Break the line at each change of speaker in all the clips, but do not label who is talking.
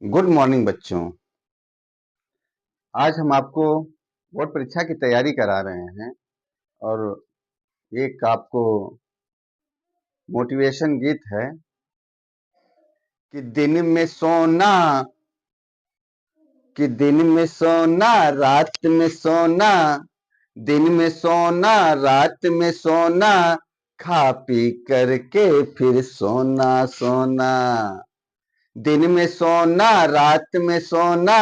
Good morning बच्चों। आज हम आपको बोर्ड परीक्षा की तैयारी करा रहे हैं और एक आपको मोटिवेशन गीत है कि दिन में सोना, कि दिन में सोना रात में सोना, दिन में सोना रात में सोना, खा पी करके फिर सोना सोना। दिन में सोना रात में सोना,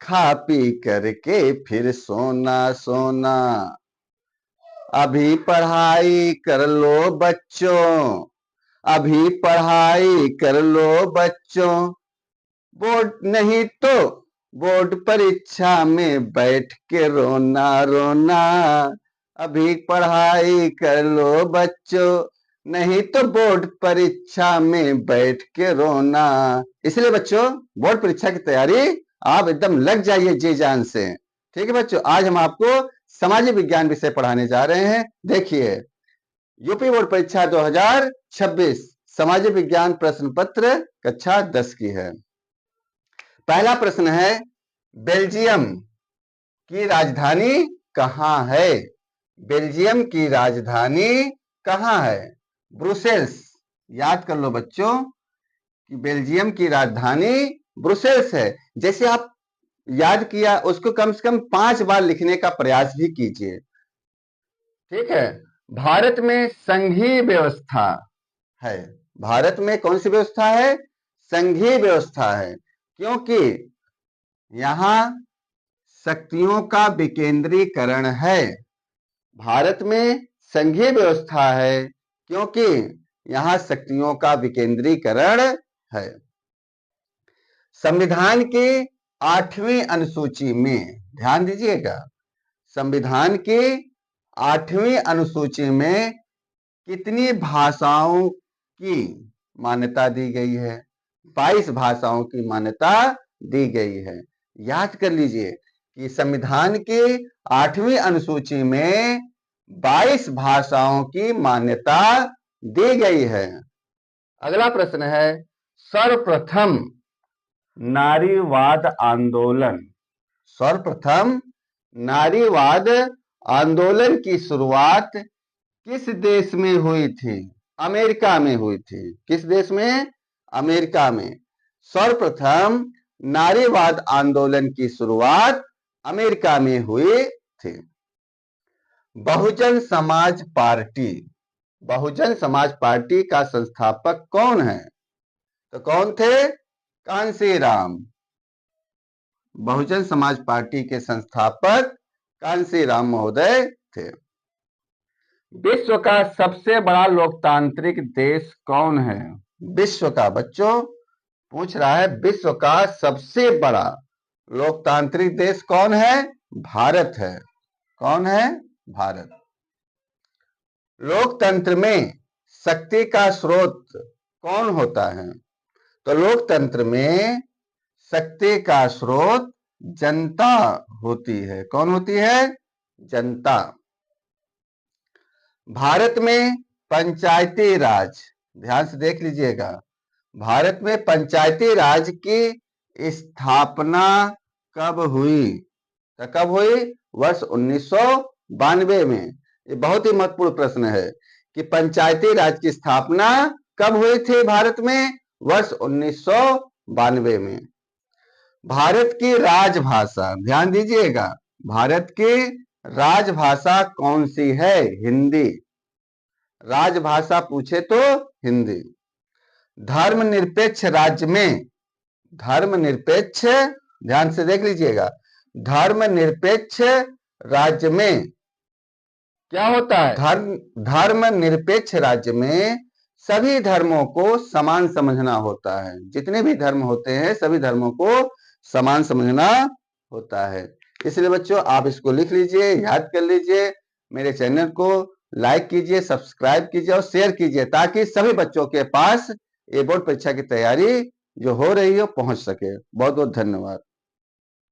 खा पी करके फिर सोना सोना। अभी पढ़ाई कर लो बच्चों, अभी पढ़ाई कर लो बच्चों, बोर्ड नहीं तो बोर्ड परीक्षा में बैठ के रोना रोना। अभी पढ़ाई कर लो बच्चों, नहीं तो बोर्ड परीक्षा में बैठ के रोना। इसलिए बच्चों बोर्ड परीक्षा की तैयारी आप एकदम लग जाइए जी जान से। ठीक है बच्चों, आज हम आपको सामाजिक विज्ञान विषय पढ़ाने जा रहे हैं। देखिए, यूपी बोर्ड परीक्षा 2026 सामाजिक विज्ञान प्रश्न पत्र कक्षा 10 की है। पहला प्रश्न है, बेल्जियम की राजधानी कहां है? बेल्जियम की राजधानी कहां है? ब्रुसेल्स। याद कर लो बच्चों कि बेल्जियम की राजधानी ब्रुसेल्स है। जैसे आप याद किया उसको कम से कम 5 बार लिखने का प्रयास भी कीजिए। ठीक है। भारत में संघीय व्यवस्था है। भारत में कौन सी व्यवस्था है? संघीय व्यवस्था है, क्योंकि यहां शक्तियों का विकेंद्रीकरण है। भारत में संघीय व्यवस्था है क्योंकि यहां शक्तियों का विकेंद्रीकरण है। संविधान की 8वीं अनुसूची में ध्यान दीजिएगा, संविधान की 8वीं अनुसूची में कितनी भाषाओं की मान्यता दी गई है? 22 भाषाओं की मान्यता दी गई है। याद कर लीजिए कि संविधान की 8वीं अनुसूची में 22 भाषाओं की मान्यता दी गई है। अगला प्रश्न है, सर्वप्रथम नारीवाद आंदोलन, सर्वप्रथम नारीवाद आंदोलन की शुरुआत किस देश में हुई थी? अमेरिका में हुई थी। किस देश में? अमेरिका में। सर्वप्रथम नारीवाद आंदोलन की शुरुआत अमेरिका में हुई थी। बहुजन समाज पार्टी, बहुजन समाज पार्टी का संस्थापक कौन है? तो कौन थे? कांशीराम। बहुजन समाज पार्टी के संस्थापक कांशीराम महोदय थे। विश्व का सबसे बड़ा लोकतांत्रिक देश कौन है? विश्व का, बच्चों पूछ रहा है, विश्व का सबसे बड़ा लोकतांत्रिक देश कौन है? भारत है। कौन है? भारत। लोकतंत्र में शक्ति का स्रोत कौन होता है? तो लोकतंत्र में शक्ति का स्रोत जनता होती है। कौन होती है? जनता। भारत में पंचायती राज, ध्यान से देख लीजिएगा, भारत में पंचायती राज की स्थापना कब हुई? तो कब हुई? वर्ष 1992 में। ये बहुत ही महत्वपूर्ण प्रश्न है कि पंचायती राज की स्थापना कब हुई थी भारत में? वर्ष 1992 में। भारत की राजभाषा, ध्यान दीजिएगा, भारत की राजभाषा कौन सी है? हिंदी। राजभाषा पूछे तो हिंदी। धर्मनिरपेक्ष राज्य में, धर्मनिरपेक्ष, ध्यान से देख लीजिएगा, धर्मनिरपेक्ष राज्य में क्या होता है? धर्मनिरपेक्ष राज्य में सभी धर्मों को समान समझना होता है। जितने भी धर्म होते हैं सभी धर्मों को समान समझना होता है। इसलिए बच्चों आप इसको लिख लीजिए, याद कर लीजिए। मेरे चैनल को लाइक कीजिए, सब्सक्राइब कीजिए और शेयर कीजिए ताकि सभी बच्चों के पास ये बोर्ड परीक्षा की तैयारी जो हो रही है पहुंच सके। बहुत बहुत धन्यवाद।